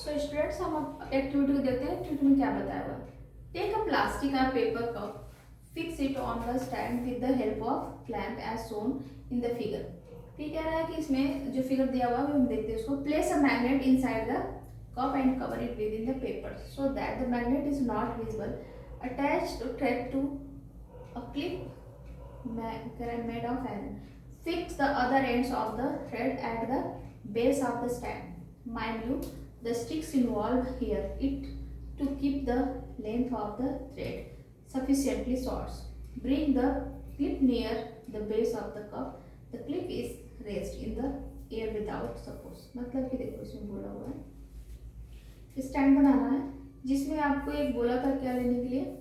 So students हम अब activity को देखते हैं। एक्टिविटी में क्या बताया हुआ है। टेक अ प्लास्टिक और paper cup, fix it on the stand with the help of clamp as shown in the figure. ठीक कह रहा है कि इसमें जो फिगर दिया हुआ है हम देखते हैं उसको। Place a magnet inside the cup and cover it with in the paper so that the magnet is not visible. Attach thread to a clip made of iron. Fix the other ends of the thread at the base of the stand. Mind you, the sticks involved here it to keep the length of the thread sufficiently short. Bring the clip near the base of the cup. The clip is raised in the air without support. मतलब कि देखो इसमें बोला हुआ है stand बनाना है जिसमें आपको एक बोला था क्या लेने के लिए,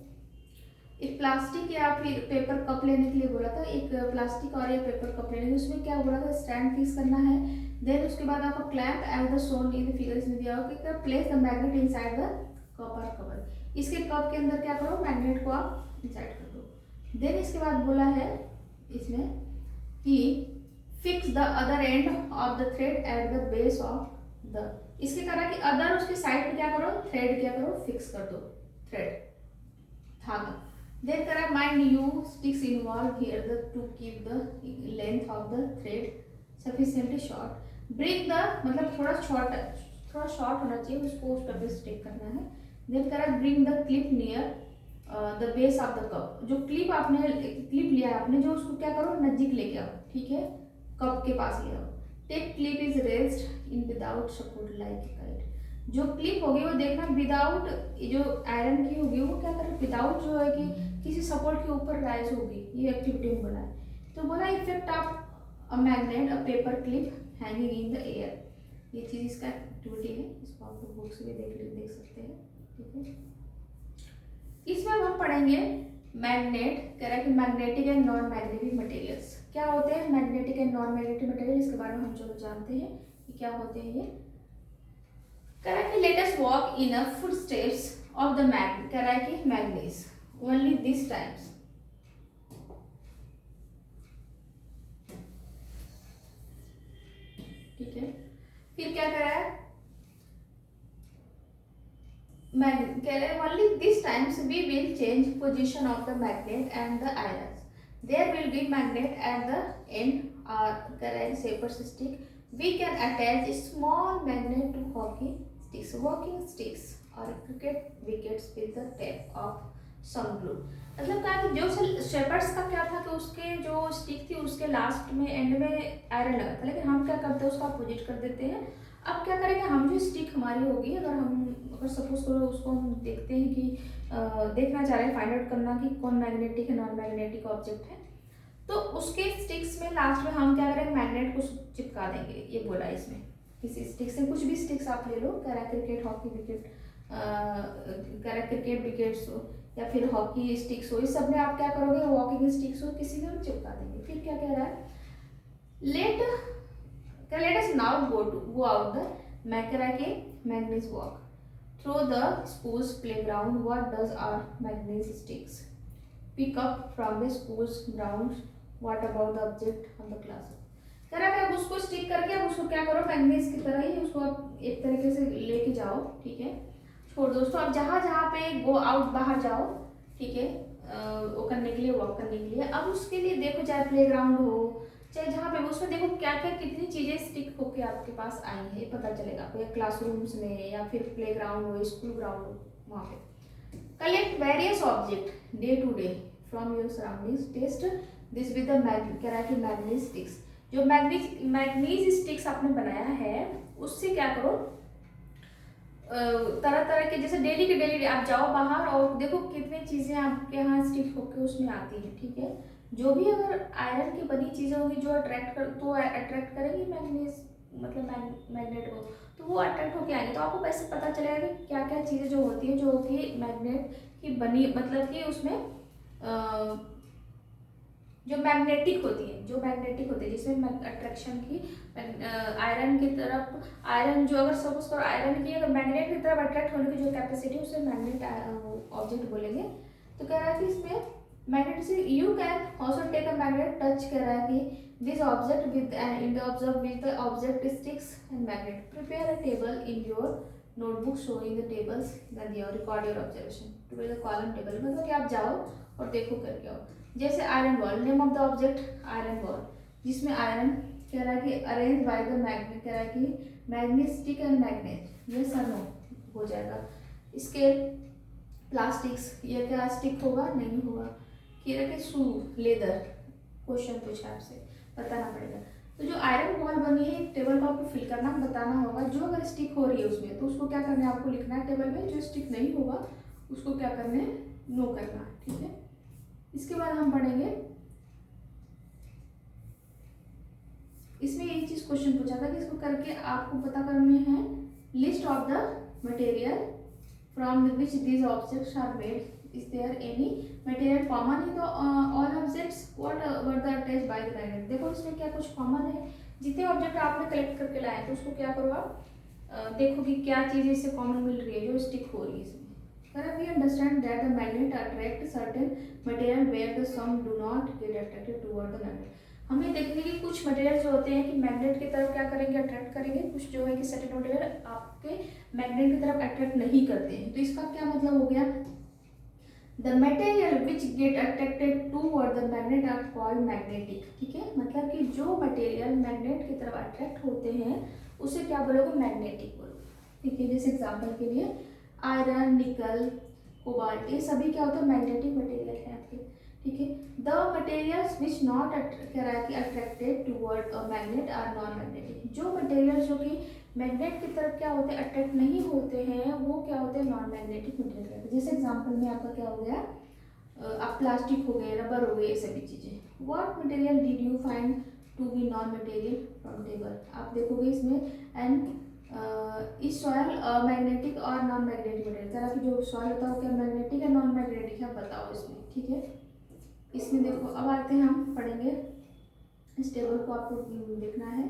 एक प्लास्टिक या फिर पेपर कप लेने के लिए बोला था। एक प्लास्टिक और एक पेपर कप लेने के लिए उसमें क्या बोला था, स्टैंड फिक्स करना है। देन उसके बाद आपको clamp as the shown in the figure इसमें दिया होगा कि place the magnet inside the cup और कवर। इसके कप के अंदर क्या करो, मैग्नेट को आप इंसर्ट कर दो। देन इसके बाद बोला है इसमें कि fix the other end of the thread at the base of the, इसके करा कि अदर उसके साइड पे क्या करो, थ्रेड क्या करो, फिक्स कर दो, थ्रेड धागा। Then there are mind you sticks involved here the to keep the length of the thread sufficiently short. Bring the मतलब थोड़ा शॉर्ट होना चाहिए, उसको उस पर स्टिक करना है। Then there are bring the clip near the base of the cup. जो क्लिप आपने क्लिप लिया है आपने, जो उसको क्या करो नजदीक लेके आओ, ठीक है, कप के पास ले आओ। Take clip is raised in without support like kite. जो क्लिप होगी वो देखना विदाउट, जो आयरन की होगी वो क्या करें विदाउट जो है कि किसी सपोर्ट के ऊपर राइज होगी। ये एक्टिविटी में बोला है। तो बोला effect of a magnet a paper clip hanging in the air. ये चीज इसका एक्टिविटी है, इसको आप लोग बुक्स में देख सकते हैं, ठीक है। इसमें हम पढ़ेंगे मैग्नेट, कह रहा है कि magnetic and non magnetic materials क्या होते हैं। Magnetic and non magnetic material इसके बारे में हम चलो जानते हैं कि क्या होते हैं ये। कह रहा है कि let us walk in a footsteps of the magnet, कह रहा है कि मैग्नीज ओनली दिस टाइम्स। ठीक है, फिर क्या कह रहा है, कह रहे हैं only this times we will change position of the magnet and the iron, there will be magnet at the end और कह रहा है सेपर्स stick. We can attach small magnet to hockey sticks, walking sticks और cricket wickets with the tape of some glue. मतलब कहा कि जो शेपर्ड्स का क्या था कि उसके जो स्टिक थी उसके लास्ट में एंड में आयरन लगा था, लेकिन हम क्या करते हैं उसको अपोजिट कर देते हैं। अब क्या करेंगे हम, जो स्टिक हमारी होगी अगर सपोज करो उसको हम देखते हैं कि देखना चाह रहे हैं फाइंड आउट करना कि कौन मैग्नेटिक है नॉन मैग्नेटिक ऑब्जेक्ट है, तो उसके स्टिक्स में लास्ट में हम क्या करेंगे मैग्नेट को चिपका देंगे। ये बोला इसमें किसी स्टिक से, कुछ भी स्टिक्स आप ले लो, कह रहा क्रिकेट हॉकी विकेट, कह रहा क्रिकेट विकेट्स हो या फिर हॉकी स्टिक्स हो, इस सब में आप क्या करोगे वॉकिंग स्टिक्स हो किसी में चिपका देंगे। फिर क्या कह रहा है, let us now go out the, मैं कह रहा है कि magnets walk through the school's playground, what does our magnets sticks pick up from the school's ground, what about the object on the class. कह रहा है आप उसको स्टिक करके आप उसको क्या करो मैग्नीज की तरह ही उसको आप एक तरीके से लेके जाओ, ठीक है, छोड़ दो उसको। आप जहाँ पे गो आउट बाहर जाओ, ठीक है, वो करने के लिए वॉक करने के लिए। अब उसके लिए देखो चाहे प्लेग्राउंड हो चाहे जहाँ पे, उसमें देखो क्या क्या कितनी चीज़ें स्टिक होके आपके पास आई हैं, ये पता चलेगा आपको, या क्लासरूम्स में या फिर प्लेग्राउंड हो, स्कूल ग्राउंड हो, वहाँ पे। Collect various object day to day from your surroundings, test this with the कह रहा है कि मैग्नीज स्टिक्स। जो मैग्नीज स्टिक्स आपने बनाया है उससे क्या करो तरह तरह के, जैसे डेली के डेली आप जाओ बाहर और देखो कितनी चीज़ें आपके यहाँ स्टिक होकर उसमें आती हैं, ठीक है। जो भी अगर आयरन की बनी चीज़ें होंगी जो अट्रैक्ट करेंगी मैग्नीज मतलब मैग्नेट को, तो वो अट्रैक्ट होके आएंगे। तो आपको कैसे पता चलेगा कि क्या क्या चीज़ें जो होती है जो कि मैग्नेट की बनी, मतलब कि उसमें जो मैग्नेटिक होती है जिसमें अट्रैक्शन की आयरन की तरफ, आयरन जो अगर सपोज करो आयरन की अगर मैग्नेट की तरफ अट्रैक्ट होने की जो कैपेसिटी उसे मैग्नेट ऑब्जेक्ट बोलेंगे। तो कह रहा है कि इसमें मैग्नेट से you can also take a magnet touch, कह रहा है कि this object with in the observe with the object sticks and magnet, prepare a table in your notebook showing the tables that you record your observation to the column table, मतलब कि आप जाओ और देखो करके आओ। जैसे iron ball, name of the object iron ball, जिसमें आयरन कह रहा है कि अरेंज बाय द मैग्नेट, कह रहा है कि मैग्नेट स्टिक एंड मैग्नेट, ये नो हो जाएगा। स्केल प्लास्टिक्स, ये क्या स्टिक होगा, नहीं होगा। कह रहा है कि शू लेदर, क्वेश्चन पूछा आपसे बताना पड़ेगा। तो जो आयरन बॉल बनी है एक टेबल को आपको फिल करना बताना होगा, जो अगर स्टिक हो रही है उसमें तो उसको क्या करना है, आपको लिखना है टेबल में, जो स्टिक नहीं होगा उसको क्या करना है, नो करना है, ठीक है। इसके बाद हम पढ़ेंगे, इसमें एक चीज क्वेश्चन पूछा था कि इसको करके आपको पता करने हैं list of the material from which these objects are made, is there any material common in the all objects what were the attached by the magnet. देखो इसमें क्या कुछ कॉमन है, जितने ऑब्जेक्ट आपने कलेक्ट करके लाए तो उसको क्या करो आप देखो कि क्या चीज़ इससे कॉमन मिल रही है जो स्टिक हो रही है इसमें। We understand that the magnet attract certain material where the some do not get attracted toward the magnet. हमें देखेंगे कि कुछ मटेरियल जो होते हैं कि मैग्नेट की तरफ क्या करेंगे, अट्रैक्ट करेंगे, कुछ जो है कि सर्टेन मटेरियल आपके मैग्नेट की तरफ अट्रैक्ट नहीं करते हैं। तो इसका क्या मतलब हो गया, the material which get attracted toward the magnet are called magnetic, ठीक है। मतलब कि जो मटेरियल मैग्नेट की तरफ अट्रैक्ट होते हैं उसे क्या बोलोगे, मैग्नेटिक बोलो, ठीक है। जैसे एग्जांपल के लिए आयरन, निकल, कोबाल्ट, ये सभी क्या होता है, मैग्नेटिक मटेरियल है आपके, ठीक है। The materials which not attracted toward a magnet are non magnetic. जो मटेरियल जो कि मैग्नेट की तरफ क्या होते हैं, अट्रैक्ट नहीं होते हैं, वो क्या होते हैं, नॉन मैग्नेटिक मटेरियल। जैसे एग्जांपल में आपका क्या हो गया, अब प्लास्टिक हो गए, रबर हो गए, ये सभी चीज़ें। What material did you find to be non material from table, आप देखोगे इसमें एंड इस सॉयल मैग्नेटिक और नॉन मैग्नेटिक मटेरियल, तरह की जो सॉयल होता है वो क्या मैग्नेटिक है नॉन मैग्नेटिक है, बताओ इसमें, ठीक है। इसमें देखो अब आते हैं, हम पढ़ेंगे इस टेबल को आपको देखना है।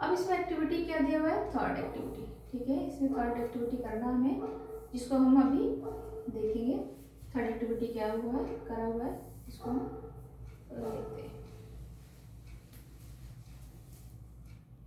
अब इसमें एक्टिविटी क्या दिया हुआ है, थर्ड एक्टिविटी, ठीक है। इसमें थर्ड एक्टिविटी करना हमें, जिसको हम अभी देखेंगे। थर्ड एक्टिविटी क्या हुआ है, करा हुआ है, इसको हम देखते हैं।